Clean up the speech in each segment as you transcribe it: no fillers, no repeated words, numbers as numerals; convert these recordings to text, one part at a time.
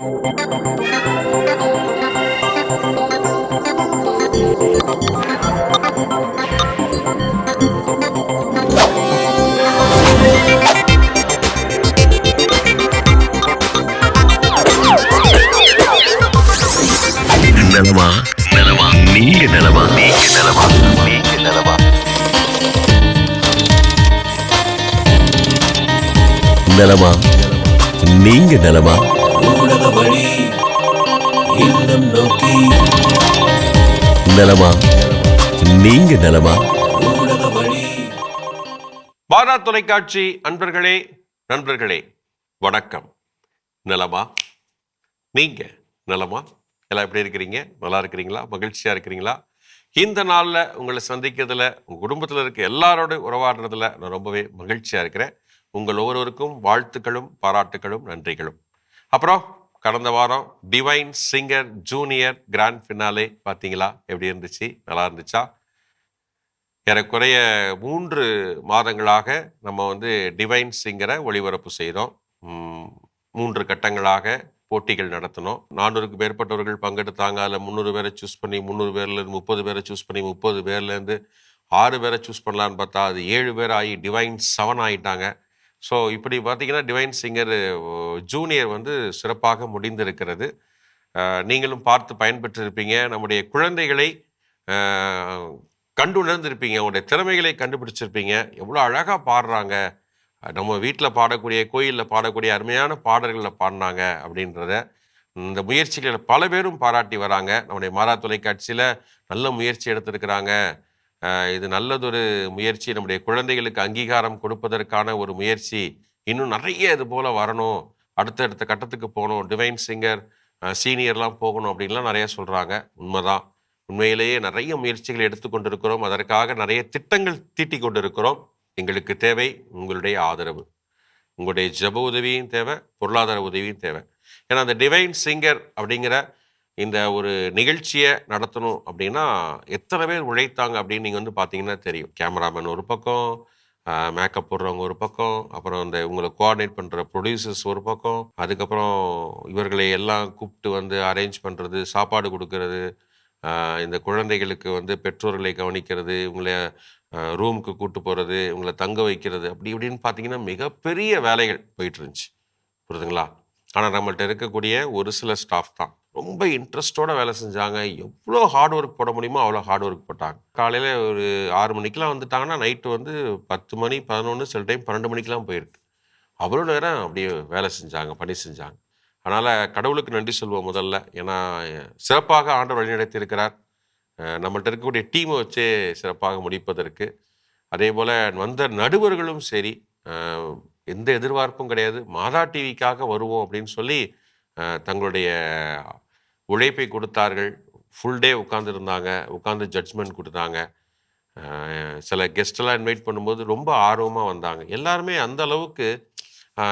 நலமா நலமா நீங்க நலமா நீங்க நலமா நீங்க நலமா நலமா நீங்க நலமா ஊடக வழி இல்லம் நோக்கி நலமா நீங்க நலமா ஊடக வழி. பாரா தொலைக்காட்சி அன்பர்களே நண்பர்களே வணக்கம். நலமா நீங்க நலமா எல்லாம் எப்படி இருக்கிறீங்க? நல்லா இருக்கிறீங்களா? மகிழ்ச்சியா இருக்கிறீங்களா? இந்த நாளில் உங்களை சந்திக்கிறதுல உங்கள் குடும்பத்தில் இருக்க எல்லாரோட உறவாடுறதுல நான் ரொம்பவே மகிழ்ச்சியாக இருக்கிறேன். உங்கள் ஒவ்வொருவருக்கும் வாழ்த்துக்களும் பாராட்டுகளும் நன்றிகளும். அப்புறம் கடந்த வாரம் divine singer junior grand finale பார்த்தீங்களா? எப்படி இருந்துச்சு? நல்லா இருந்துச்சா? ஏறக்குறைய 3 மாதங்களாக நம்ம டிவைன் சிங்கரை ஒளிபரப்பு செய்தோம். 3 கட்டங்களாக போட்டிகள் நடத்தினோம். 400க்கு மேற்பட்டவர்கள் பங்கெடுத்தாங்க. அதில் 300 பேரை சூஸ் பண்ணி 300 பேர்லேருந்து 30 பேரை சூஸ் பண்ணி 30 பேர்லேருந்து 6 பேரை சூஸ் பண்ணலான்னு பார்த்தா அது 7 பேர் ஆகி டிவைன் 7 ஆகிட்டாங்க. ஸோ இப்படி பார்த்தீங்கன்னா டிவைன் சிங்கர் ஜூனியர் சிறப்பாக முடிந்திருக்கிறது. நீங்களும் பார்த்து பயன்பெற்றிருப்பீங்க. நம்முடைய குழந்தைகளை கண்டுணர்ந்திருப்பீங்க. அவங்களுடைய திறமைகளை கண்டுபிடிச்சிருப்பீங்க. எவ்வளோ அழகாக பாடுறாங்க, நம்ம வீட்டில் பாடக்கூடிய கோயிலில் பாடக்கூடிய அருமையான பாடல்களில் பாடினாங்க அப்படின்றத இந்த முயற்சிகளை பல பேரும் பாராட்டி வராங்க. நம்முடைய மாறா தொலைக்காட்சியில் நல்ல முயற்சி எடுத்திருக்கிறாங்க, இது நல்லதொரு முயற்சி, நம்முடைய குழந்தைகளுக்கு அங்கீகாரம் கொடுப்பதற்கான ஒரு முயற்சி, இன்னும் நிறைய இது போல் வரணும், அடுத்தடுத்த கட்டத்துக்கு போகணும், டிவைன் சிங்கர் சீனியர்லாம் போகணும் அப்படின்லாம் நிறைய சொல்கிறாங்க. உண்மைதான். உண்மையிலேயே நிறைய முயற்சிகள் எடுத்துக்கொண்டிருக்கிறோம். அதற்காக நிறைய திட்டங்கள் தீட்டி கொண்டிருக்கிறோம். எங்களுக்கு தேவை உங்களுடைய ஆதரவு. உங்களுடைய ஜப உதவியும் தேவை, பொருளாதார உதவியும் தேவை. ஏன்னா அந்த டிவைன் சிங்கர் அப்படிங்கிற இந்த ஒரு நிகழ்ச்சியை நடத்தணும் அப்படின்னா எத்தனை பேர் உழைத்தாங்க அப்படின்னு நீங்கள் பார்த்தீங்கன்னா தெரியும். கேமராமேன் ஒரு பக்கம், மேக்கப் போடுறவங்க ஒரு பக்கம், அப்புறம் இந்த உங்களை கோஆர்டினேட் பண்ணுற ப்ரொடியூசர்ஸ் ஒரு பக்கம், அதுக்கப்புறம் இவர்களை எல்லாம் கூப்பிட்டு அரேஞ்ச் பண்ணுறது, சாப்பாடு கொடுக்கறது, இந்த குழந்தைகளுக்கு பெற்றோர்களை கவனிக்கிறது, இவங்களை ரூமுக்கு கூப்பிட்டு போகிறது, இவங்களை தங்க வைக்கிறது, அப்படி இப்படின்னு பார்த்தீங்கன்னா மிகப்பெரிய வேலைகள் போயிட்டு இருந்துச்சு. புரியுதுங்களா? ஆனால் நம்மள்ட்ட இருக்கக்கூடிய ஒரு சில ஸ்டாஃப் தான் ரொம்ப இன்ட்ரெஸ்டோடு வேலை செஞ்சாங்க. எவ்வளோ ஹார்ட் ஒர்க் போட முடியுமோ அவ்வளோ ஹார்ட் ஒர்க் போட்டாங்க. காலையில் ஒரு 6 மணிக்கெலாம் வந்துட்டாங்கன்னா நைட்டு 10 மணி 11, சில டைம் 12 மணிக்கெலாம் போயிருக்கு. அவ்வளோ நேரம் அப்படியே வேலை செஞ்சாங்க, பணி செஞ்சாங்க. அதனால் கடவுளுக்கு நன்றி சொல்வோம் முதல்ல. ஏன்னா சிறப்பாக ஆண்டவர் வழிநடத்தி இருக்கிறார். நம்மள்ட்ட இருக்கக்கூடிய டீமை வச்சே சிறப்பாக முடிப்பதற்கு. அதே போல் வந்த நடுவர்களும் சரி, எந்த எதிர்பார்ப்பும் கிடையாது, மாதா டிவிக்காக வருவோம் அப்படின்னு சொல்லி தங்களுடைய உழைப்பை கொடுத்தார்கள். ஃபுல் டே உட்காந்துருந்தாங்க, உட்காந்து ஜட்ஜ்மெண்ட் கொடுத்தாங்க. சில கெஸ்டெல்லாம் இன்வைட் பண்ணும்போது ரொம்ப ஆர்வமாக வந்தாங்க. எல்லாருமே அந்த அளவுக்கு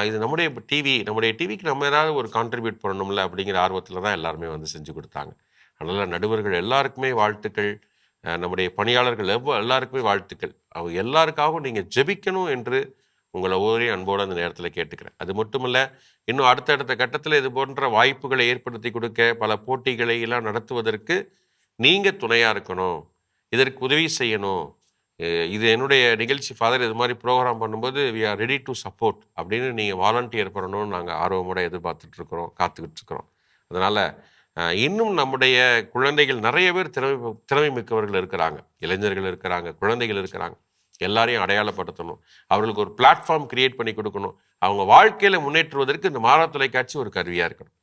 இது நம்முடைய டிவிக்கு நம்ம ஏதாவது ஒரு கான்ட்ரிபியூட் பண்ணணும்ல அப்படிங்கிற ஆர்வத்தில் தான் எல்லாருமே செஞ்சு கொடுத்தாங்க. அதனால் நடுவர்கள் எல்லாருக்குமே வாழ்த்துக்கள், நம்முடைய பணியாளர்கள் எல்லாருக்குமே வாழ்த்துக்கள். அவங்க எல்லாருக்காகவும் நீங்கள் ஜெபிக்கணும் என்று உங்களை ஒவ்வொரு அன்போடு அந்த நேரத்தில் கேட்டுக்கிறேன். அது மட்டும் இல்லை, இன்னும் அடுத்தடுத்த கட்டத்தில் இது போன்ற வாய்ப்புகளை ஏற்படுத்தி கொடுக்க, பல போட்டிகளை எல்லாம் நடத்துவதற்கு நீங்கள் துணையாக இருக்கணும், இதற்கு உதவி செய்யணும். இது என்னுடைய நிகழ்ச்சி ஃபாதர், இது மாதிரி ப்ரோக்ராம் பண்ணும்போது we are ready to support அப்படின்னு நீங்கள் வாலண்டியர் பண்ணணும்னு நாங்கள் ஆர்வமோடு எதிர்பார்த்துட்ருக்குறோம், காத்துக்கிட்டுருக்குறோம். அதனால் இன்னும் நம்முடைய குழந்தைகள் நிறைய பேர் திறமை மிக்கவர்கள் இருக்கிறாங்க, இளைஞர்கள் இருக்கிறாங்க, குழந்தைகள் இருக்கிறாங்க. எல்லாரையும் அடையாளப்படுத்தணும், அவர்களுக்கு ஒரு பிளாட்ஃபார்ம் கிரியேட் பண்ணி கொடுக்கணும். அவங்க வாழ்க்கையில் முன்னேற்றுவதற்கு இந்த மாறா தொலைக்காட்சி ஒரு கருவியாக இருக்கணும்.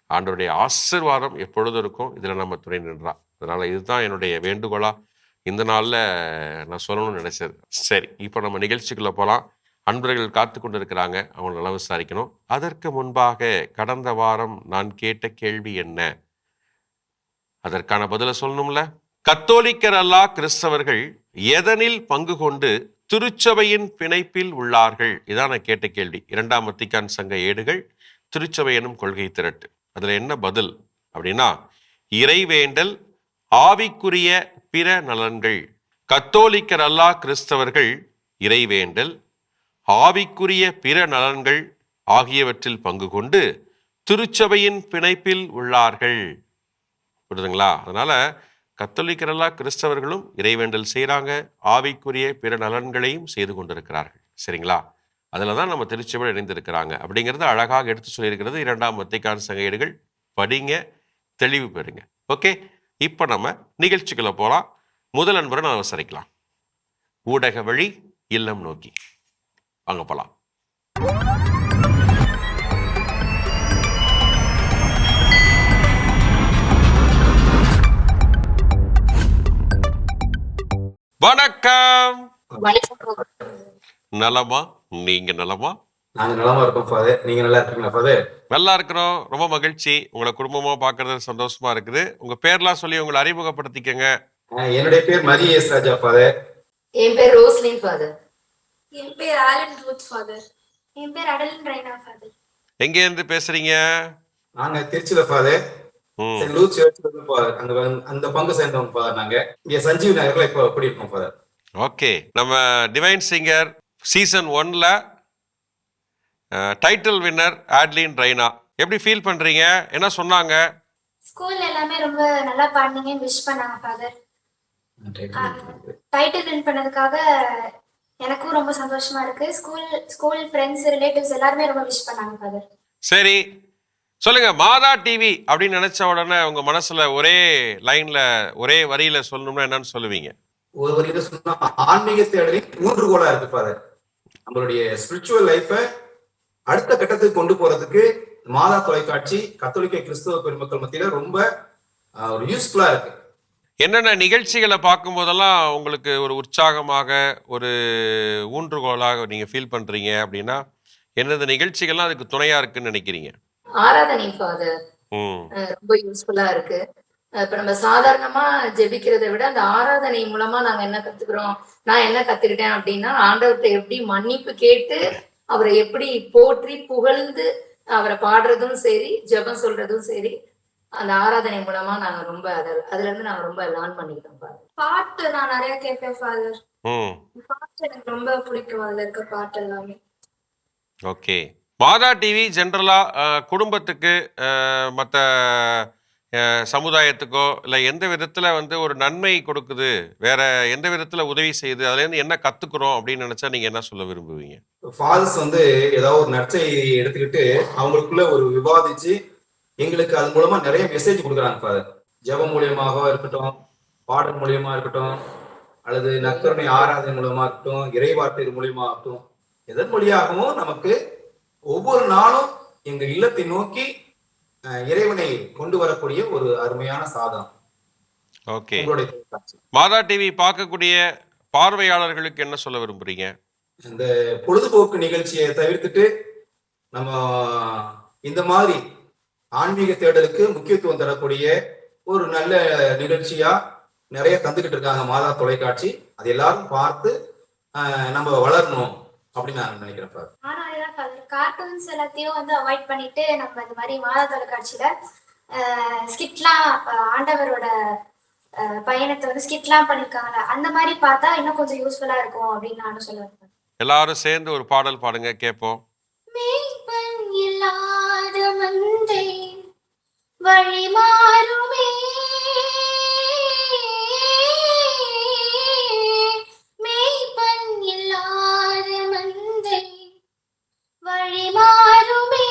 ஆண்டவருடைய ஆசீர்வாதம் எப்பொழுதும் இருக்கும், இதில் நம்ம துணை நின்றா. அதனால் இதுதான் என்னுடைய வேண்டுகோளாக இந்த நாளில் நான் சொல்லணும்னு நினைச்சது. சரி, இப்போ நம்ம நிகழ்ச்சிக்குள்ளே போகலாம். அன்பர்கள் காத்து கொண்டு இருக்கிறாங்க, அவங்க நல்லா விசாரிக்கணும். அதற்கு முன்பாக கடந்த வாரம் நான் கேட்ட கேள்வி என்ன, அதற்கான பதிலை சொல்லணும்ல. கத்தோலிக்கர் அல்லா கிறிஸ்தவர்கள் எதனில் பங்கு கொண்டு திருச்சபையின் பிணைப்பில் உள்ளார்கள்? இதான் நான் கேட்ட கேள்வி. 2ஆம் வத்திக்கான் சங்க ஏடுகள், திருச்சபை எனும் கொள்கை திரட்டு. அதுல என்ன பதில் அப்படின்னா, இறைவேண்டல், ஆவிக்குரிய பிற நலன்கள். கத்தோலிக்கர் அல்லா கிறிஸ்தவர்கள் இறைவேண்டல், ஆவிக்குரிய பிற நலன்கள் ஆகியவற்றில் பங்கு கொண்டு திருச்சபையின் பிணைப்பில் உள்ளார்கள். புரியுதுங்களா? அதனால கத்தோலிக்கரல்லா கிறிஸ்தவர்களும் இறைவேண்டல் செய்கிறாங்க, ஆவிக்குரிய பிற நலன்களையும் செய்து கொண்டிருக்கிறார்கள். சரிங்களா? அதில் தான் நம்ம திருச்சபை இணைந்திருக்கிறாங்க அப்படிங்கிறது அழகாக எடுத்து சொல்லியிருக்கிறது 2ஆம் வத்திக்கான் சங்க ஏடுகள். படிங்க, தெளிவு பெறுங்க. ஓகே, இப்போ நம்ம நிகழ்ச்சிக்குள்ள போகலாம். முதல் அன்பரை நான் விசாரிக்கலாம். ஊடக வழி இல்லம் நோக்கி வாங்க போகலாம். வணக்கம். நலமா? நீங்க நலமா? நாங்க நலமா இருக்கோம் ஃபாதர். நீங்க நல்லா இருக்கீங்களா ஃபாதர்? நல்லா இருக்கிறோம். ரொம்ப மகிழ்ச்சி. உங்களை குடும்பமா பார்க்கறது சந்தோஷமா இருக்குது. உங்க பேர்லாம் சொல்லி உங்களை அறிமுகப்படுத்திக்கங்க. என்னுடைய பேர் மரிய எஸ் ராஜா ஃபாதர். என் பேர் ரோஸ்லின் ஃபாதர். என் பேர் ஆலன் ரூத் ஃபாதர். என் பேர் அடலின் ரைனா ஃபாதர். எங்க இருந்து பேசுறீங்க? நாங்க திருச்சியில ஃபாதர். சென்ட் லூக் சர்ச்ல இருந்து ஃபாதர். அந்த பங்கு சேர்ந்தவங்க ஃபாதர். நாங்க இங்க சஞ்சீவ் நகர்ல இப்போ எப்படி இருக்கோம் ஃபாதர்? ஓகே, நம்ம டிவைன் சிங்கர் சீசன் 1ல டைட்டில் வின்னர் ஆட்லின் ரைனா எப்படி ஃபீல் பண்றீங்க? என்ன சொன்னாங்க? ஸ்கூல்ல எல்லாமே ரொம்ப நல்லா பாடுனீங்கன்னு விஷ் பண்ணாங்க ஃபாதர். டைட்டில் வின் பண்ணதுக்காக எனக்கும் ரொம்ப சந்தோஷமா இருக்கு. ஸ்கூல் ஃப்ரெண்ட்ஸ் ரிலேட்டிவ்ஸ் எல்லாருமே ரொம்ப விஷ் பண்ணாங்க ஃபாதர். சரி, சொல்லுங்க. மாதா டிவி அப்படின்னு நினைச்ச உடனே உங்க மனசுல ஒரே லைன்ல ஒரே வரியில சொல்லணும்னா என்னன்னு சொல்லுவீங்க? ஒரு வரியில சொன்னா ஆன்மீக தேடலின் ஊன்றுகோலா இருக்கு ஃபாதர். நம்மளுடைய ஸ்பிரிச்சுவல் லைஃபை அடுத்த கட்டத்துக்கு கொண்டு போறதுக்கு மாதா தொலைக்காட்சி கத்தோலிக்க கிறிஸ்தவ பெருமக்கள் மத்தியில ரொம்ப ஒரு யூஸ்ஃபுல்லா இருக்கு. என்னென்ன நிகழ்ச்சிகளை பார்க்கும் போதெல்லாம் உங்களுக்கு ஒரு உற்சாகமாக ஒரு ஊன்றுகோலாக நீங்க ஃபீல் பண்றீங்க அப்படின்னா எந்தெந்த நிகழ்ச்சிகள்லாம் அதுக்கு துணையா இருக்குன்னு நினைக்கிறீங்க? ஆராதனை ஃபாதர் ரொம்ப யூஸ்ஃபுல்லா இருக்கு. இப்ப நம்ம சாதாரணமா ஜெபிக்கிறதை விட அந்த ஆராதனை மூலமா நாங்க என்ன கத்துக்கிறோம், நான் என்ன கத்துக்கிட்டேன் அப்படின்னா, ஆண்டவர்கிட்ட எப்படி மன்னிப்பு கேட்டு அவரை எப்படி போற்றி புகழ்ந்து அவரை பாடுறதும் சரி, ஜெபம் சொல்றதும் சரி, அந்த ஆராதனை மூலமா நாங்க ரொம்ப அதுல இருந்து நாங்க ரொம்ப லேர்ன் பண்ணிக்கிட்டோம் ஃபாதர். பாட்டு நான் நிறைய கேட்பேன் ஃபாதர். பாட்டு எனக்கு ரொம்ப பிடிக்கும். அதுல இருக்க பாட்டு எல்லாமே. ஓகே, மாதா டிவி ஜென்ரலா குடும்பத்துக்கு மற்ற சமுதாயத்துக்கோ இல்லை எந்த விதத்துல வந்து ஒரு நன்மை கொடுக்குது, வேற எந்த விதத்துல உதவி செய்யுது, அதுல இருந்து என்ன கத்துக்கிறோம் அப்படின்னு நினைச்சா நீங்க என்ன சொல்ல விரும்புவீங்க? ஃபாதர்ஸ் வந்து ஏதாவது ஒரு நற்செய்தி எடுத்துக்கிட்டு அவங்களுக்குள்ள ஒரு விவாதிச்சு எங்களுக்கு அது மூலமா நிறைய மெசேஜ் கொடுக்குறாங்க ஃபாதர். ஜெபம் மூலியமாக இருக்கட்டும், பாடல் மூலியமா இருக்கட்டும், அல்லது நற்கருணை ஆராதனை மூலமா இருக்கட்டும், இறைவார்த்தை மூலியமா இருக்கட்டும், எதன் மொழியாகவும் நமக்கு ஒவ்வொரு நாளும் எங்க இல்லத்தை நோக்கி இறைவனை கொண்டு வரக்கூடிய ஒரு அருமையான சாதனம். ஓகே, மாதா டிவி பார்க்கக்கூடிய பார்வையாளர்களுக்கு என்ன சொல்ல விரும்புறீங்க? இந்த பொழுதுபோக்கு நிகழ்ச்சியை தவிர்த்துட்டு நம்ம இந்த மாதிரி ஆன்மீக தேடலுக்கு முக்கியத்துவம் தரக்கூடிய ஒரு நல்ல நிகழ்ச்சியா நிறைய தந்துகிட்டு இருக்காங்க மாதா தொலைக்காட்சி. அது எல்லாரும் பார்த்து நம்ம வளரணும் அப்படின்னு நான் நினைக்கிறேன். ஆனா கார்ட்டூன்ஸ் எல்லாத்தையும் வந்து அவாய்ட் பண்ணிட்டு நம்ம இந்த மாதிரி மாதா தொலைக்காட்சியில ஸ்கிட்லாம் ஆண்டவரோட பயணத்தை வந்து ஸ்கிட்லாம் பண்ணிருக்காங்கல்ல, அந்த மாதிரி பார்த்தா இன்னும் கொஞ்சம் யூஸ்ஃபுல்லா இருக்கும் அப்படின்னு நானும் சொல்லுவேன். எல்லாரும் சேர்ந்து ஒரு பாடல் பாடுங்க, கேட்போம். மேய்ப்பன் இல்லாத மந்தை வழி மாறுமே, மேய்ப்பன் இல்லாத மந்தை வழி மாறுமே,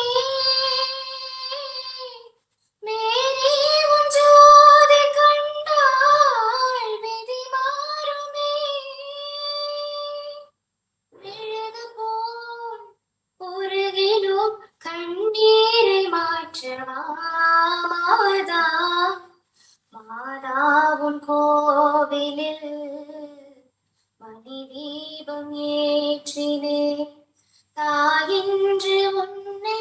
மேரி உன் ஜோதி கண்டால் விதி மாறுமே, மெழுகு போல் உருகிலும் கண்ணீரை மாற்றமா மாதா, மாதா உன் கோவிலில் மணி தீபம் ஏற்றினே, தாயின்று உன்னை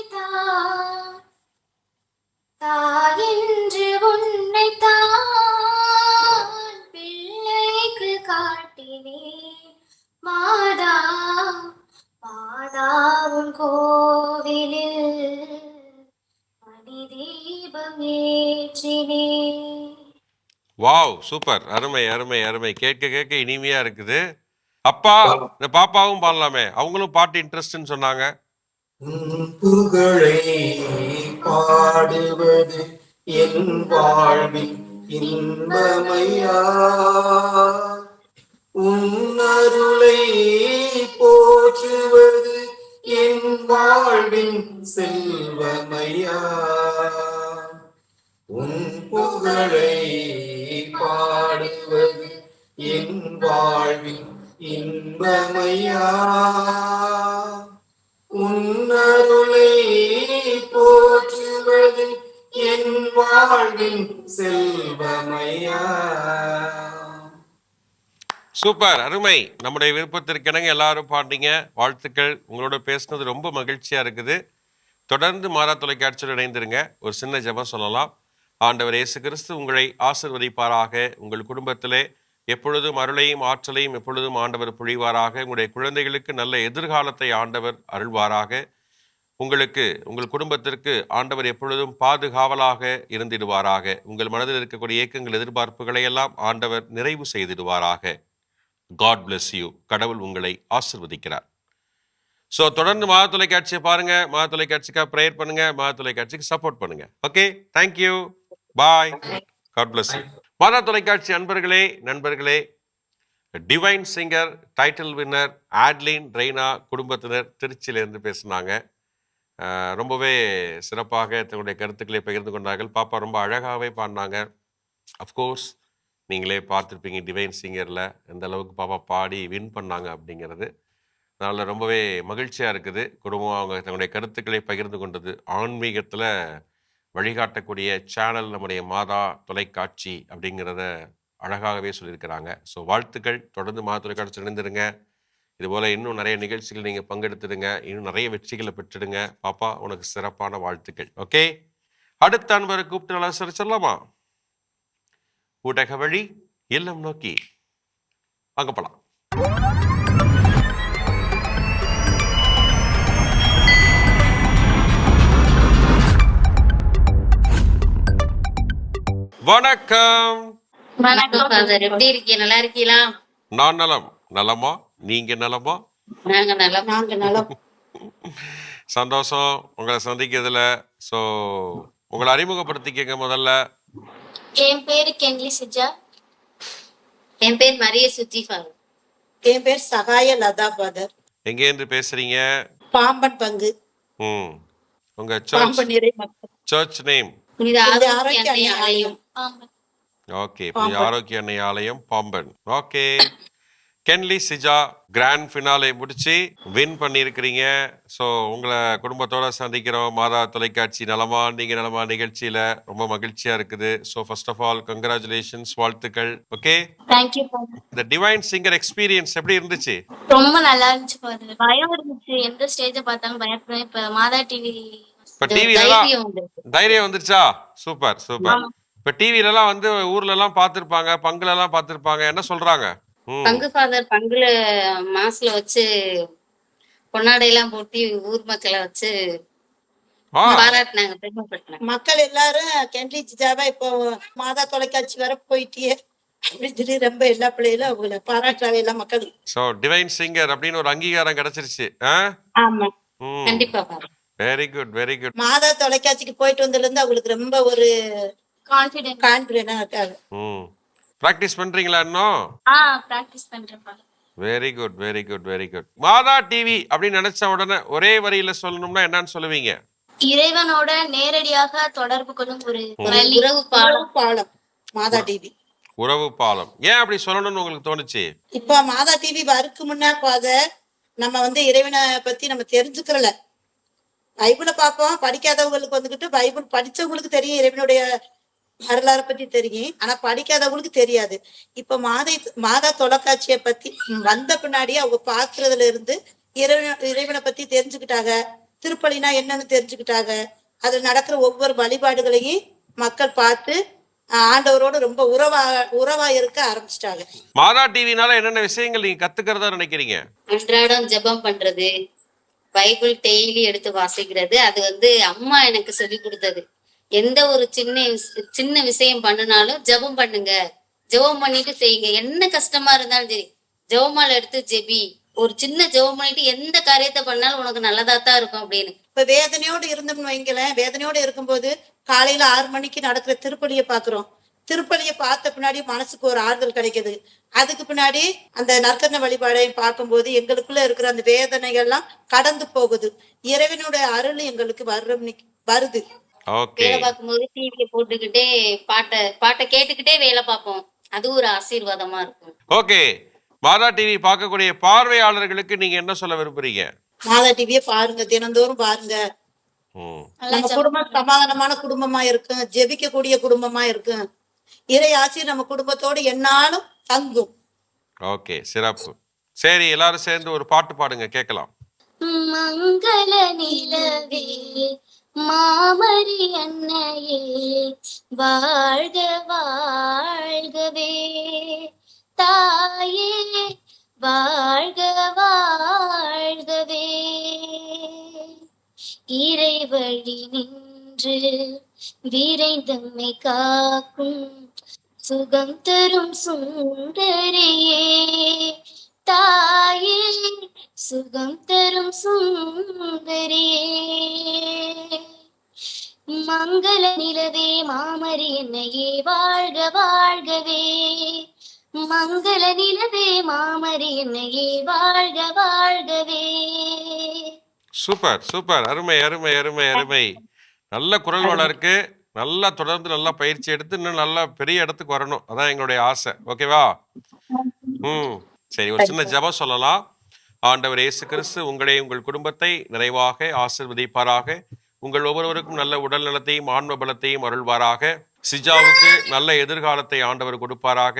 தாயின்று உன்னை தான் பிள்ளைக்கு காட்டினே, மாதா மாதா உன் கோவிலில் மணி தீபம் ஏற்றினே. வாவ், சூப்பர், அருமை அருமை அருமை. கேட்க கேட்க இனிமையா இருக்குது. அப்பா இந்த பாப்பாவும் பாடலாமே, அவங்களும் பாட்டு இன்ட்ரெஸ்ட்னு சொன்னாங்க. புகழை பாடுவது என் வாழ்வின் இன்பமையா. உன்னருளை போற்றுவது என் வாழ்வின் செல்வமையா. உன் புகழை பாடுவது என் வாழ்வின் இன்பமையா. உன்னருளை போற்றுவது என் வாழ்வின் செல்வமையா. சூப்பர், அருமை. நம்முடைய விருப்பத்திற்கிணங்க எல்லாரும் பாடுறீங்க. வாழ்த்துக்கள். உங்களோட பேசுனது ரொம்ப மகிழ்ச்சியா இருக்குது. தொடர்ந்து மாறா தொலைக்காட்சியோடு இணைந்திருங்க. ஒரு சின்ன ஜெபம் சொல்லலாம். ஆண்டவர் இயேசு கிறிஸ்து உங்களை ஆசீர்வதிப்பாராக. உங்கள் குடும்பத்திலே எப்பொழுதும் அருளையும் ஆற்றலையும் எப்பொழுதும் ஆண்டவர் பொழிவாராக. உங்களுடைய குழந்தைகளுக்கு நல்ல எதிர்காலத்தை ஆண்டவர் அருள்வாராக. உங்களுக்கு, உங்கள் குடும்பத்திற்கு ஆண்டவர் எப்பொழுதும் பாதுகாவலாக இருந்திடுவாராக. உங்கள் மனதில் இருக்கக்கூடிய ஏக்கங்கள், எதிர்பார்ப்புகளை எல்லாம் ஆண்டவர் நிறைவு செய்திடுவாராக. God bless you. கடவுள் உங்களை ஆசீர்வதிக்கிறார். ஸோ தொடர்ந்து மாதா தொலைக்காட்சியை பாருங்க. மாதா தொலைக்காட்சிக்காக ப்ரேயர் பண்ணுங்க. மாதா தொலைக்காட்சிக்கு சப்போர்ட் பண்ணுங்க. Okay, thank you, bye, God bless you. மாதா தொலைக்காட்சி அன்பர்களே, நண்பர்களே, divine singer title winner Adlin Raina குடும்பத்தினர் திருச்சியிலேருந்து பேசினாங்க. ரொம்பவே சிறப்பாக தங்களுடைய கருத்துக்களை பகிர்ந்து கொண்டார்கள். பாப்பா ரொம்ப அழகாகவே பாடினாங்க. அஃப்கோர்ஸ் நீங்களே பார்த்துருப்பீங்க டிவைன் சிங்கரில் எந்த அளவுக்கு பாப்பா பாடி வின் பண்ணாங்க அப்படிங்கிறது. அதனால் ரொம்பவே மகிழ்ச்சியாக இருக்குது. குடும்பம் அவங்க தங்களுடைய கருத்துக்களை பகிர்ந்து கொண்டது. ஆன்மீகத்தில் வழிகாட்டக்கூடிய சேனல் நம்முடைய மாதா தொலைக்காட்சி அப்படிங்கிறத அழகாகவே சொல்லியிருக்கிறாங்க. ஸோ வாழ்த்துக்கள். தொடர்ந்து மாதா தொலைக்காட்சி இணைந்திருங்க. இதுபோல் இன்னும் நிறைய நிகழ்ச்சிகள் நீங்கள் பங்கெடுத்துடுங்க. இன்னும் நிறைய வெற்றிகளை பெற்றுடுங்க. பாப்பா உனக்கு சிறப்பான வாழ்த்துக்கள். ஓகே, அடுத்த அன்பரை கூப்பிட்டு நல்லா சரி சொல்லலாமா? ஊடக வழி இல்லம் நோக்கி அங்கே போகலாம். வணக்கம். வணக்கம் ஃபாதர், எப்படி இருக்கீங்க? நல்லா இருக்கீங்களா? நான் நலம். நலமா? நீங்க நலமா? நாங்க நலம். சந்தோஷம் உங்களை சந்திக்கிறதுல. ஸோ உங்களை அறிமுகப்படுத்திக்கங்க முதல்ல. என் பேரு கென்லி சிஜா. என் பேர் மரிய சுத்தி ஃபாதர். என் பேர் சகாய லதா ஃபாதர். எங்கேருந்து பேசுறீங்க? பாம்பன் பங்கு. உங்க பாம்பன் இறை மக்கள். Search name? புனித ஆரோக்கிய ஆரோக்கிய அன்னை அன்னை ஆலயம். ஓகே, ஆரோக்கிய அன்னை ஆலயம், Pamban. Okay, Henley Sija grand finale முடிச்சு வின் பண்ணியிருக்கிறீங்க. ஸோ உங்களை குடும்பத்தோட சந்திக்கிறோம். மாதா தொலைக்காட்சி நலமா நீங்க நலமா நிகழ்ச்சியில ரொம்ப மகிழ்ச்சியா இருக்குது. So first of all congratulations, வாழ்த்துக்கள். Okay, thank you. இந்த டிவைன் சிங்கர் எக்ஸ்பீரியன்ஸ் எப்படி இருந்துச்சு? ரொம்ப நல்லா இருந்துச்சு ஃபாதர். பயம் இருந்துச்சு, எந்த ஸ்டேஜ பார்த்தாலும் பயப்படுவேன். இப்ப மாதா டிவி இப்ப டிவில தைரியம் வந்துருச்சா? Super super. இப்ப டிவில எல்லாம் வந்து ஊர்ல எல்லாம் பாத்துருப்பாங்க, பங்குல எல்லாம் பாத்துருப்பாங்க. என்ன சொல்றாங்க? பங்கு ஃபாதர் பங்குல மாஸ்ல வச்சு பொன்னாடையெல்லாம் போட்டி ஊர் மக்களை வச்சு பாராட்டினாங்க, பெருமைப்படுத்தினாங்க. மக்கள் எல்லாரும் கென்லி சிஜாவா இப்போ மாதா தொலைக்காட்சி வர போயிட்டியே அப்படின்னு சொல்லி ரொம்ப எல்லா பிள்ளைகளும் அவங்கள பாராட்டுறாங்க எல்லா மக்களும். சோ டிவைன் சிங்கர் அப்படின்னு ஒரு அங்கீகாரம் கிடைச்சிருச்சு. ஆமா, கண்டிப்பா father. Very good very good. மாதா தொலைக்காட்சிக்கு போயிட்டு வந்ததுல இருந்து அவங்களுக்கு ரொம்ப ஒரு கான்பிடென்டா இருக்காங்க. பிராக்டிஸ் பண்றீங்களா இன்னும்? பிராக்டிஸ் பண்றேன் father. Very good very good very good. மாதா டிவி அப்படின்னு நினைச்ச உடனே ஒரே வரியில சொல்லணும்னா என்னன்னு சொல்லுவீங்க? இறைவனோட நேரடியாக தொடர்பு கொள்ளும் ஒரு உறவு பாலம் மாதா டிவி. உறவு பாலம். ஏன் அப்படி சொல்லணும்னு உங்களுக்கு தோணுச்சு? இப்ப மாதா டிவி வருக்கு முன்னா ஃபாதர் நம்ம வந்து இறைவனை பத்தி நம்ம தெரிஞ்சுக்கிறல. பைபிளை பார்ப்போம், படிக்காதவங்களுக்கு வந்துகிட்டு பைபிள் படிச்சவங்களுக்கு தெரியும் இறைவனுடைய வரலாறை பத்தி தெரியும், ஆனா படிக்காதவங்களுக்கு தெரியாது. இப்ப மாதா தொலைக்காட்சியை பத்தி வந்த பின்னாடியே அவங்க பாக்குறதுல இருந்து இறைவனை பத்தி தெரிஞ்சுக்கிட்டாங்க. திருப்பலினா என்னன்னு தெரிஞ்சுக்கிட்டாங்க. அதுல நடக்கிற ஒவ்வொரு வழிபாடுகளையும் மக்கள் பார்த்து ஆண்டவரோட ரொம்ப உறவா இருக்க ஆரம்பிச்சிட்டாங்க. மாதா டிவினால என்னென்ன விஷயங்கள் நீங்க கத்துக்கிறதா நினைக்கிறீங்க? அன்றாடம் ஜெபம் பண்றது, பைபிள் டெய்லி எடுத்து வாசிக்கிறது. அது வந்து அம்மா எனக்கு சொல்லி கொடுத்தது. எந்த ஒரு சின்ன விஷயம் பண்ணினாலும் ஜெபம் பண்ணுங்க, ஜெபம் பண்ணிட்டு செய்யுங்க. என்ன கஷ்டமா இருந்தாலும் சரி ஜெபமால எடுத்து ஜெபி. ஒரு சின்ன ஜெபம் பண்ணிட்டு எந்த காரியத்தை பண்ணாலும் உனக்கு நல்லதா தான் இருக்கும் அப்படின்னு இப்ப வேதனையோடு இருந்தோம்னு வைங்களேன், வேதனையோடு இருக்கும்போது காலையில 6 மணிக்கு நடக்கிற திருப்பலியை பாக்குறோம். திருப்பலியை பார்த்த பின்னாடி மனசுக்கு ஒரு ஆறுதல் கிடைக்குது. அதுக்கு பின்னாடி அந்த நற்கரண வழிபாடையும் பார்க்கும்போது எங்களுக்குள்ள இருக்கிற அந்த வேதனைகள்லாம் கடந்து போகுது. இறைவனுடைய அருள் எங்களுக்கு வருது. ஓகே வேலை பார்க்கும்போது டிவியை போட்டுக்கிட்டே பாட்டை கேட்டுக்கிட்டே வேலை பார்ப்போம். அது ஒரு ஆசீர்வாதமா இருக்கும். ஓகே. மாதா டிவி பார்க்கக்கூடிய பார்வையாளர்களுக்கு நீங்க என்ன சொல்ல விரும்புறீங்க? மாதா டிவியை பாருங்க, தினந்தோறும் பாருங்க. ம். நம்ம குடும்பம் சமாதானமான குடும்பமா இருக்கும், ஜெபிக்கக்கூடிய குடும்பமா இருக்கும். இறை ஆசி நம்ம குடும்பத்தோடு என்னாலும் தங்கும். ஓகே, சிறப்பு. சரி, எல்லாரும் சேர்ந்து ஒரு பாட்டு பாடுங்க, கேட்கலாம். மங்கள நிலவே மாமரி அன்னையே வாழ்க வாழ்கவே, தாயே வாழ்க வாழ்கவே. இறைவழி நின்று விரைந்தம்மை காக்கும் சுகம் தரும் சுந்தரியே, தாயே சுகம் தரும் சுந்தரியே. மங்கள நிலவே மாமரி என்னையே வாழ்க வாழ்கவே, மங்கள நிலவே மாமரி என்னையே வாழ்க வாழ்கவே. சூப்பர் சூப்பர், அருமை அருமை அருமை அருமை. நல்ல குரல் வளம் இருக்கு. நல்லா தொடர்ந்து நல்லா பயிற்சி எடுத்து இன்னும் நல்லா பெரிய இடத்துக்கு வரணும், அதான் எங்களுடைய ஆசை. ஓகேவா? சரி, ஒரு சின்ன ஜெபம் சொல்லலாம். ஆண்டவர் இயேசு கிறிஸ்து உங்களை உங்கள் குடும்பத்தை நிறைவாக ஆசீர்வதிப்பாராக. உங்கள் ஒவ்வொருவருக்கும் நல்ல உடல் நலத்தையும் ஆன்ம பலத்தையும் அருள்வாராக. சிஜாவுக்கு நல்ல எதிர்காலத்தை ஆண்டவர் கொடுப்பாராக.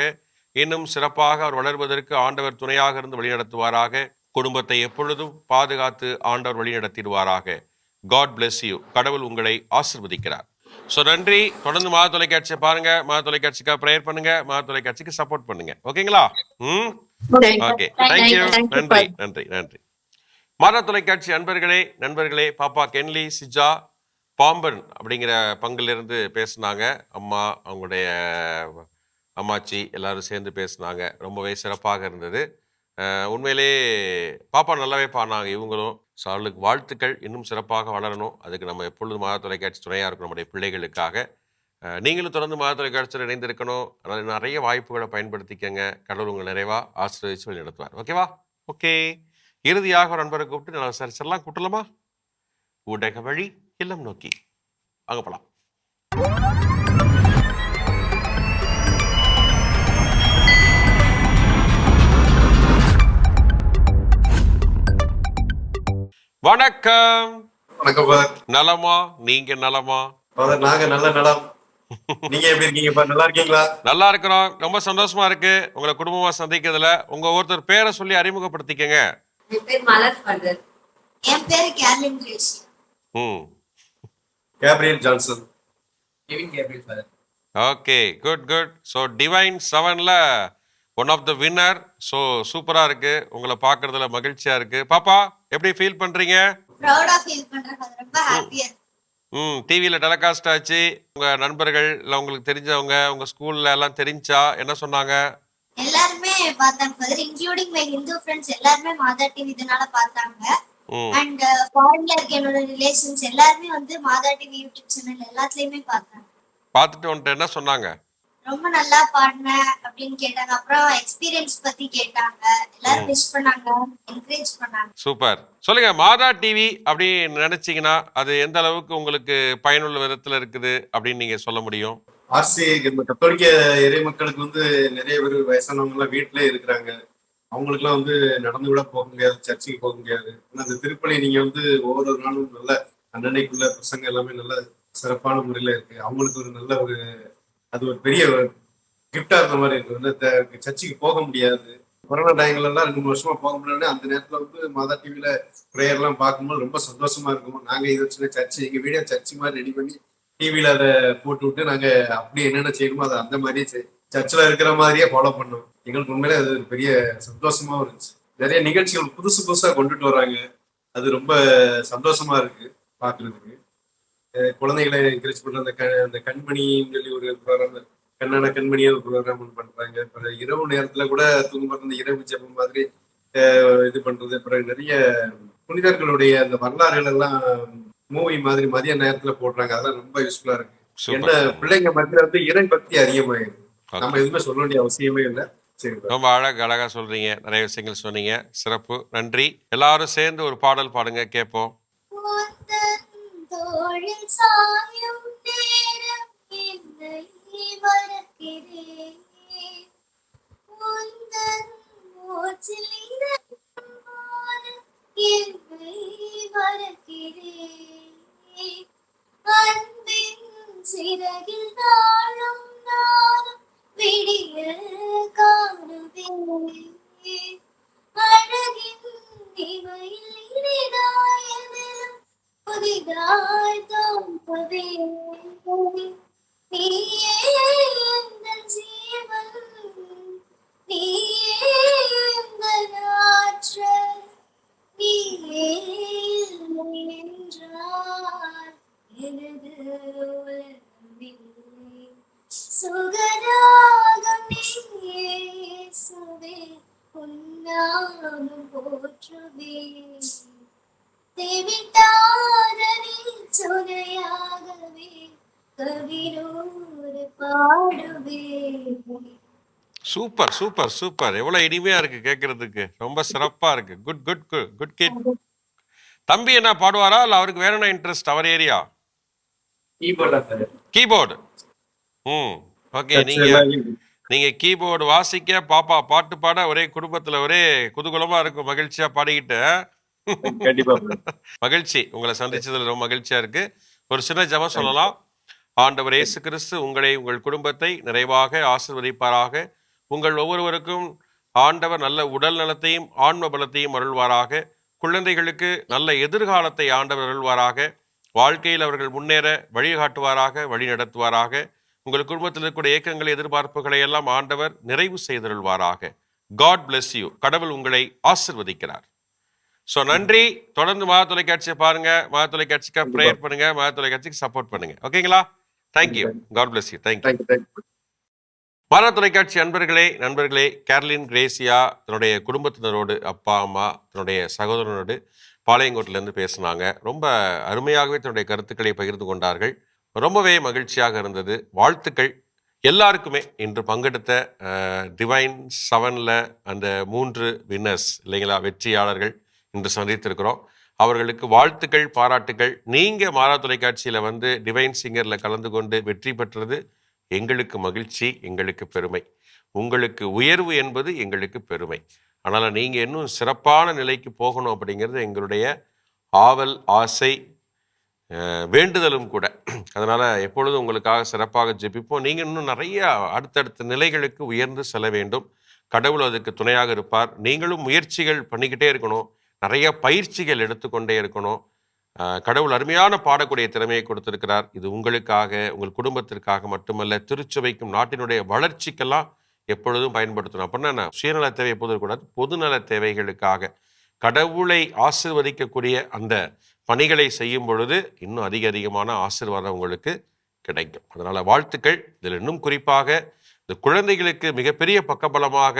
இன்னும் சிறப்பாக அவர் வளர்வதற்கு ஆண்டவர் துணையாக இருந்து வழிநடத்துவாராக. குடும்பத்தை எப்பொழுதும் பாதுகாத்து ஆண்டவர் வழிநடத்திடுவாராக. God bless you. கடவுள் உங்களை ஆசீர்வதிக்கிறார். ஸோ நன்றி. தொடர்ந்து மாத தொலைக்காட்சியை பாருங்க. மாத தொலைக்காட்சிக்காக ப்ரேயர் பண்ணுங்க. மாத தொலைக்காட்சிக்கு சப்போர்ட் பண்ணுங்க. ஓகேங்களா? Okay, thank you. நன்றி நன்றி நன்றி. மாத தொலைக்காட்சி நண்பர்களே, பாப்பா கென்லி, சிஜா, பாம்பன் அப்படிங்கிற பங்கிலிருந்து பேசினாங்க. அம்மா, அவங்களுடைய அம்மாச்சி எல்லாரும் சேர்ந்து பேசினாங்க. ரொம்பவே சிறப்பாக இருந்தது. உண்மையிலே பாப்பா நல்லாவே பாடினாங்க. இவங்களும் சார்லுக்கு வாழ்த்துக்கள். இன்னும் சிறப்பாக வளரணும். அதுக்கு நம்ம எப்பொழுதும் மாத தொலைக்காட்சி துணையாக இருக்கும் நம்முடைய பிள்ளைகளுக்காக. நீங்களும் தொடர்ந்து மாத தொலைக்காட்சியில் இணைந்திருக்கணும். அதனால் நிறைய வாய்ப்புகளை பயன்படுத்திக்கங்க. கடவுள் உங்களை நிறைவாக ஆசீர்வதிச்சு வழி நடத்துவார். ஓகேவா? ஓகே. இறுதியாக ஒரு நண்பரை கூப்பிட்டு நல்லா சரிசெல்லாம் கூட்டலாமா? ஊடக வழி இல்லம் நோக்கி அங்கே போகலாம். வணக்கம். வணக்கம் ஃபாதர். நலமா? நீங்க நலமா? ஃபாதர், நாங்க நல்ல நலம். நீங்க எப்படி இருக்கீங்க? நல்லா இருக்கீங்களா? நல்லா இருக்கிறோம். ரொம்ப சந்தோஷமா இருக்கு உங்களை குடும்பமா சந்திக்கிறதுல. உங்க ஒருத்தர் பேரை சொல்லி அறிமுகப்படுத்திக்கங்க. என் பேர் மலர் ஃபாதர். என் பேரு Carlin Gracy. Gabriel Johnson. Kevin Gabriel father. Okay, good good. So divine 7ல one of the winner. So சூப்பரா இருக்கு. உங்களை பார்க்கறதுல மகிழ்ச்சியா இருக்கு. பாப்பா, எப்படி ஃபீல் பண்றீங்க? ப்ரௌடா ஃபீல் பண்றேன் ஃபாதர். ரொம்ப ஹாப்பியா இருக்கு. டிவியில டெலிகாஸ்ட் ஆச்சு. உங்க நண்பர்கள் இல்லை உங்களுக்கு தெரிஞ்சவங்க உங்க ஸ்கூல்ல எல்லாம் தெரிஞ்சா என்ன சொன்னாங்க? எல்லாருமே பார்த்தாங்க father, including my Hindu friends எல்லாருமே மாதா டிவி இதனால பார்த்தாங்க. அண்ட் ஃபாரின்ல இருக்க என்னோட ரிலேஷன்ஸ் எல்லாருமே வந்து மாதா டிவி யூடியூப் சேனல் எல்லாத்துலயுமே பார்த்தாங்க. பார்த்துட்டு வந்துட்டு என்ன சொன்னாங்க? ரொம்ப நல்லா பாடின அப்படின்னு கேட்டாங்க. அப்புறம் எக்ஸ்பீரியன்ஸ் பத்தி கேட்டாங்க. எல்லாரும் விஷ் பண்ணாங்க, என்கரேஜ் பண்ணாங்க. சூப்பர். சொல்லுங்க, மாதா டிவி அப்படின்னு நினைச்சீங்கன்னா அது எந்த அளவுக்கு உங்களுக்கு பயனுள்ள விதத்துல இருக்குது அப்படின்னு நீங்க சொல்ல முடியும்? ஆர்சி கத்தோலிக்க இறை மக்களுக்கு வந்து நிறைய பேர் வயசானவங்க எல்லாம் வீட்டிலே இருக்கிறாங்க. அவங்களுக்கு எல்லாம் வந்து நடந்து கூட போக முடியாது, சர்ச்சுக்கு போக முடியாது. ஆனா அந்த திருப்பலி நீங்க வந்து ஒவ்வொரு நாளும் நல்ல அன்னன்னைக்குள்ள பிரசங்க எல்லாமே நல்ல சிறப்பான முறையில இருக்கு. அவங்களுக்கு ஒரு நல்ல ஒரு அது ஒரு பெரிய கிஃப்டா இருந்த மாதிரி இருக்கு. வந்து சர்ச்சுக்கு போக முடியாது. கொரோனா டைம்ல எல்லாம் 2-3 வருஷமா போக முடியாது. அந்த நேரத்துல வந்து மாதா டிவில ப்ரேயர் எல்லாம் பார்க்கும்போது ரொம்ப சந்தோஷமா இருக்கும். நாங்க இது சின்ன சர்ச்சு, எங்க வீடியோ சர்ச்சு மாதிரி ரெடி பண்ணி டிவியில அதை போட்டு விட்டு நாங்க அப்படி என்னென்ன செய்யணுமோ அதை அந்த மாதிரியே சர்ச்சில் இருக்கிற மாதிரியே ஃபாலோ பண்ணோம். எங்களுக்கு உண்மையிலே அது ஒரு பெரிய சந்தோஷமாவும் இருந்துச்சு. நிறைய நிகழ்ச்சிகள் புதுசா கொண்டுட்டு வராங்க. அது ரொம்ப சந்தோஷமா இருக்கு பாக்குறதுக்கு. குழந்தைகளை என்கரேஜ் பண்ற அந்த கண்மணின்னு சொல்லி ஒரு ப்ரோக்ராம், கண்ணான கண்மணியை ஒரு ப்ரோக்ராம் பண்றாங்க. அப்புறம் இரவு நேரத்துல கூட தூங்கும்போது அந்த இரவு ஜெபம் மாதிரி இது பண்றது. அப்புறம் நிறைய புனிதர்களுடைய அந்த வரலாறுகள் எல்லாம் மூவி மாதிரி மதிய நேரத்துல போடுறாங்க. அதெல்லாம் ரொம்ப யூஸ்ஃபுல்லா இருக்கு. என்ன சூப்பர். பிள்ளைங்க மத்தியில வந்து இறை பக்தி அதிகமாயிருக்கு. ஓகே. நம்ம எதுவுமே சொல்ல வேண்டிய அவசியமே இல்லை. சரி brother. ரொம்ப அழகா சொல்றீங்க. நிறைய விஷயங்கள் சொன்னீங்க. சிறப்பு. நன்றி. எல்லாரும் சேர்ந்து ஒரு பாடல் பாடுங்க, கேட்போம். உந்தன் தோளில் சாயும் நேரம் என்னை மறக்கிறேன். உந்தன் மூச்சில் இறங்கும் போது என்னை மறக்கிறேன். அன்பின் சிறகில் நாளும் நானும் விடிய காணுவேன். அழகின் இமையில் இனிதாயதிலும் புதிதாய் தோன்றுதே. நீயே எந்தன் ஜீவன், நீயே எந்தன் ஆற்றல், நீயே இல்லை என்றால் எனது உலகமில்லை. சுகராகம் நீயே இயேசுவே, உன்னாலும் போற்றுவேன். தேவிட்டாத நீ சுனையாகவே கவினோடு பாடுவேன். Super super super. எவ்வளவு இனிமையா இருக்கு கேட்கறதுக்கு. ரொம்ப சிறப்பா இருக்கு. Good good good good kid. தம்பி என்ன பாடுவாரா இல்ல அவருக்கு வேற என்ன இன்ட்ரெஸ்ட் அவர் ஏரியா? keyboard ஆ sir. கீபோர்டு. ஓகே. நீங்க கீபோர்டு வாசிக்க, பாப்பா பாட்டு பாட, ஒரே குடும்பத்துல ஒரே குதூகலமா இருக்கும், மகிழ்ச்சியா பாடிக்கிட்டு. கண்டிப்பா brother. மகிழ்ச்சி. உங்களை சந்திச்சதுல ரொம்ப மகிழ்ச்சியா இருக்கு. ஒரு சின்ன ஜெபம் சொல்லலாம். ஆண்டவர் இயேசு கிறிஸ்து உங்களை, உங்கள் குடும்பத்தை நிறைவாக ஆசீர்வதிப்பாராக. உங்கள் ஒவ்வொருவருக்கும் ஆண்டவர் நல்ல உடல் நலத்தையும் ஆன்ம பலத்தையும் அருள்வாராக. குழந்தைகளுக்கு நல்ல எதிர்காலத்தை ஆண்டவர் அருள்வாராக. வாழ்க்கையில் அவர்கள் முன்னேற வழிகாட்டுவாராக, வழி நடத்துவாராக. உங்கள் குடும்பத்தில் இருக்கக்கூடிய ஏக்கங்களை, எதிர்பார்ப்புகளை எல்லாம் ஆண்டவர் நிறைவு செய்தருள்வாராக. God bless you. கடவுள் உங்களை ஆசிர்வதிக்கிறார். ஸோ நன்றி. தொடர்ந்து மகா தொலைக்காட்சியை பாருங்க. மகா தொலைக்காட்சிக்கு ப்ரேயர் பண்ணுங்க. மகா தொலைக்காட்சிக்கு சப்போர்ட் பண்ணுங்க. ஓகேங்களா? Thank you. God bless you. Thank you. Thank you. மகா தொலைக்காட்சி நண்பர்களே, கேர்லின் கிரேசியா தன்னுடைய குடும்பத்தினரோடு, அப்பா அம்மா, தன்னுடைய சகோதரனோடு பாளையங்கோட்டிலேருந்து பேசினாங்க. ரொம்ப அருமையாகவே தன்னுடைய கருத்துக்களை பகிர்ந்து கொண்டார்கள். ரொம்பவே மகிழ்ச்சியாக இருந்தது. வாழ்த்துக்கள் எல்லாருக்குமே. இன்று பங்கெடுத்த டிவைன் 7ல் அந்த 3 வின்னர்ஸ் இல்லைங்களா, வெற்றியாளர்கள் இன்று சந்தித்திருக்கிறோம். அவர்களுக்கு வாழ்த்துக்கள், பாராட்டுகள். நீங்கள் மாறா தொலைக்காட்சியில் வந்து டிவைன் சிங்கரில் கலந்து கொண்டு வெற்றி பெற்றது எங்களுக்கு மகிழ்ச்சி, எங்களுக்கு பெருமை. உங்களுக்கு உயர்வு என்பது எங்களுக்கு பெருமை. அதனால் நீங்கள் இன்னும் சிறப்பான நிலைக்கு போகணும் அப்படிங்கிறது எங்களுடைய ஆவல், ஆசை, வேண்டுதலும் கூட. அதனால் எப்பொழுதும் உங்களுக்காக சிறப்பாக ஜெபிப்போம். நீங்கள் இன்னும் நிறைய அடுத்தடுத்த நிலைகளுக்கு உயர்ந்து செல்ல வேண்டும். கடவுள் அதுக்கு துணையாக இருப்பார். நீங்களும் முயற்சிகள் பண்ணிக்கிட்டே இருக்கணும். நிறைய பயிற்சிகள் எடுத்துக்கொண்டே இருக்கணும். கடவுள் அருமையான பாடக்கூடிய திறமையை கொடுத்திருக்கிறார். இது உங்களுக்காக, உங்கள் குடும்பத்திற்காக மட்டுமல்ல, திருச்சபைக்கும் நாட்டினுடைய வளர்ச்சிக்கெல்லாம் எப்பொழுதும் பயன்படுத்தணும். அப்படின்னா சுயநல தேவை எப்போதும் இருக்கக்கூடாது. பொதுநல தேவைகளுக்காக கடவுளை ஆசீர்வதிக்கக்கூடிய அந்த பணிகளை செய்யும் பொழுது இன்னும் அதிகமான ஆசீர்வாதம் உங்களுக்கு கிடைக்கும். அதனால் வாழ்த்துக்கள். இதில் இன்னும் குறிப்பாக இந்த குழந்தைகளுக்கு மிகப்பெரிய பக்கபலமாக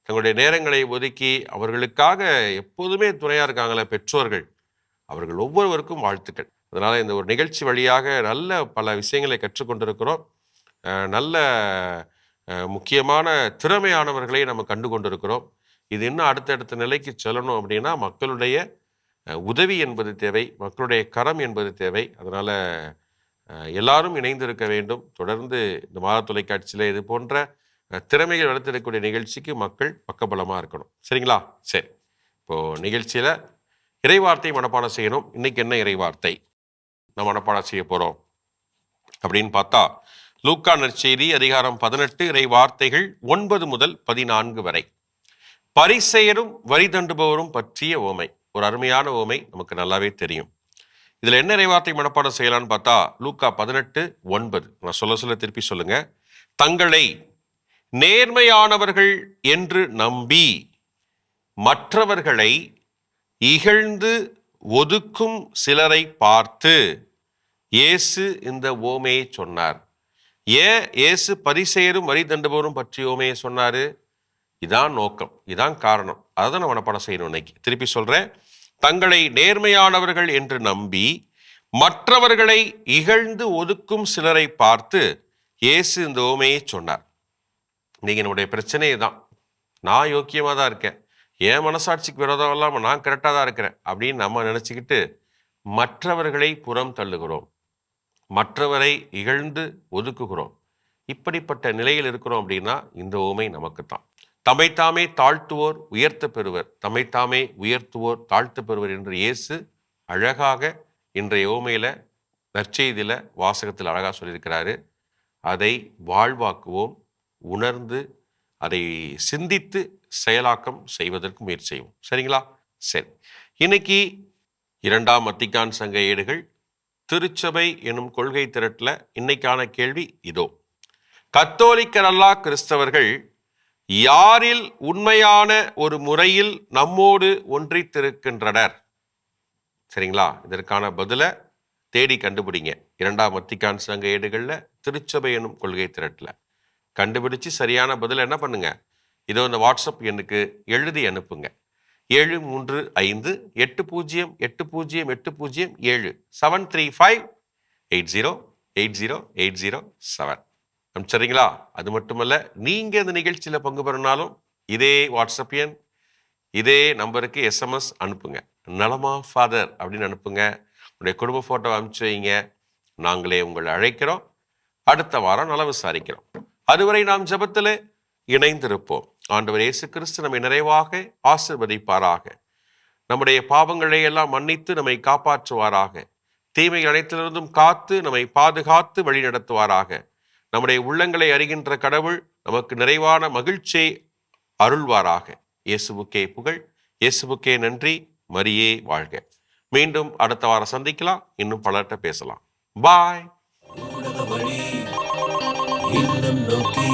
தங்களுடைய நேரங்களை ஒதுக்கி அவர்களுக்காக எப்போதுமே துணையாக இருக்காங்களே பெற்றோர்கள், அவர்கள் ஒவ்வொருவருக்கும் வாழ்த்துக்கள். அதனால் இந்த ஒரு நிகழ்ச்சி வழியாக நல்ல பல விஷயங்களை கற்றுக்கொண்டிருக்கிறோம். நல்ல முக்கியமான திறமையானவர்களை நம்ம கண்டு கொண்டிருக்கிறோம். இது இன்னும் அடுத்தடுத்த நிலைக்கு செல்லணும் அப்படின்னா மக்களுடைய உதவி என்பது தேவை, மக்களுடைய கரம் என்பது தேவை. அதனால் எல்லாரும் இணைந்திருக்க வேண்டும். தொடர்ந்து இந்த மாதா தொலைக்காட்சியில் இது போன்ற திறமைகள் வளர்த்திருக்கக்கூடிய நிகழ்ச்சிக்கு மக்கள் பக்கபலமாக இருக்கணும். சரிங்களா? சரி, இப்போது நிகழ்ச்சியில் இறைவார்த்தை மனப்பாடம் செய்யணும். இன்னைக்கு என்ன இறைவார்த்தை நம்ம மனப்பாடம் செய்ய போகிறோம் அப்படின்னு பார்த்தா, லூக்கா நற்செய்தி அதிகாரம் 18 இறைவார்த்தைகள் 9 முதல் 14 வரை. பரிசேயரும் வரி தண்டுபவரும் பற்றிய ஓமை. ஒரு அருமையான ஓமை, நமக்கு நல்லாவே தெரியும். இதில் என்ன இறைவார்த்தை மனப்பாடம் செய்யலான்னு பார்த்தா, லூக்கா 18:9. நான் சொல்ல திருப்பி சொல்லுங்க. தங்களை நேர்மையானவர்கள் என்று நம்பி மற்றவர்களை இகழ்ந்து ஒதுக்கும் சிலரை பார்த்து இயேசு இந்த ஓமையை சொன்னார். ஏன் இயேசு பரிசேயரும் வரி தண்டுபவரும் பற்றிய ஓமையை சொன்னாரு? இதான் நோக்கம், இதான் காரணம். அதை தான் நம்ம மனப்பாடம் செய்யணும் இன்னைக்கு. திருப்பி சொல்றேன். தங்களை நேர்மையானவர்கள் என்று நம்பி மற்றவர்களை இகழ்ந்து ஒதுக்கும் சிலரை பார்த்து இயேசு இந்த உவமையை சொன்னார். நீங்க நம்முடைய பிரச்சனையே தான், நான் யோக்கியமாக தான் இருக்கேன், என் மனசாட்சிக்கு விரோதம் இல்லாமல் நான் கரெக்டாக தான் இருக்கிறேன் அப்படின்னு நம்ம நினச்சிக்கிட்டு மற்றவர்களை புறம் தள்ளுகிறோம், மற்றவரை இகழ்ந்து ஒதுக்குகிறோம். இப்படிப்பட்ட நிலையில் இருக்கிறோம் அப்படின்னா இந்த உவமை நமக்கு தான். தம்மைத்தாமே தாழ்த்துவோர் உயர்த்த பெறுவர், தம்மைத்தாமே உயர்த்துவோர் தாழ்த்த பெறுவர் என்று இயேசு அழகாக இன்றைய உவமையில நற்செய்தியில வாசகத்தில் அழகாக சொல்லியிருக்கிறாரு. அதை வாழ்வாக்குவோம், உணர்ந்து அதை சிந்தித்து செயலாக்கம் செய்வதற்கு முயற்சி செய்வோம். சரிங்களா? சரி, இன்னைக்கு 2ஆம் வத்திக்கான் சங்க ஏடுகள் திருச்சபை எனும் கொள்கை திரட்டில் இன்னைக்கான கேள்வி இதோ: கத்தோலிக்கர் அல்லா கிறிஸ்தவர்கள் யாரில் உண்மையான ஒரு முறையில் நம்மோடு ஒன்றித்திருக்கின்றனர்? சரிங்களா? இதற்கான பதிலை தேடி கண்டுபிடிங்க. 2ஆம் வத்திக்கான் சங்க ஏடுகளில் திருச்சபை எனும் கொள்கை திரட்டில் கண்டுபிடிச்சு சரியான பதில் என்ன பண்ணுங்க, இதோ இந்த வாட்ஸ்அப் எண்ணுக்கு எழுதி அனுப்புங்க. 73580808007 73580808007 அனுப்பிச்சிடுறீங்களா? அது மட்டுமல்ல, நீங்க இந்த நிகழ்ச்சியில பங்கு பெறனாலும் இதே வாட்ஸ்அப் எண் இதே நம்பருக்கு SMS அனுப்புங்க. நலமா ஃபாதர் அப்படின்னு அனுப்புங்க. உங்களுடைய குடும்ப போட்டோ அனுப்பிச்சு வைங்க. நாங்களே உங்களை அழைக்கிறோம். அடுத்த வாரம் நல விசாரிக்கிறோம். அதுவரை நாம் ஜெபத்தில் இணைந்திருப்போம். ஆண்டவர் இயேசு கிறிஸ்து நம்மை நிறைவாக ஆசீர்வதிப்பாராக. நம்முடைய பாவங்களை எல்லாம் மன்னித்து நம்மை காப்பாற்றுவாராக. தீமைகள் அனைத்திலிருந்தும் காத்து நம்மை பாதுகாத்து வழி நடத்துவாராக. நம்முடைய உள்ளங்களை அறிகின்ற கடவுள் நமக்கு நிறைவான மகிழ்ச்சியை அருள்வாராக. இயேசுவுக்கே புகழ், இயேசுவுக்கே நன்றி, மரியே வாழ்க. மீண்டும் அடுத்த வாரம் சந்திக்கலாம். இன்னும் பலர்கிட்ட பேசலாம். பாய். இல்லம் நோக்கி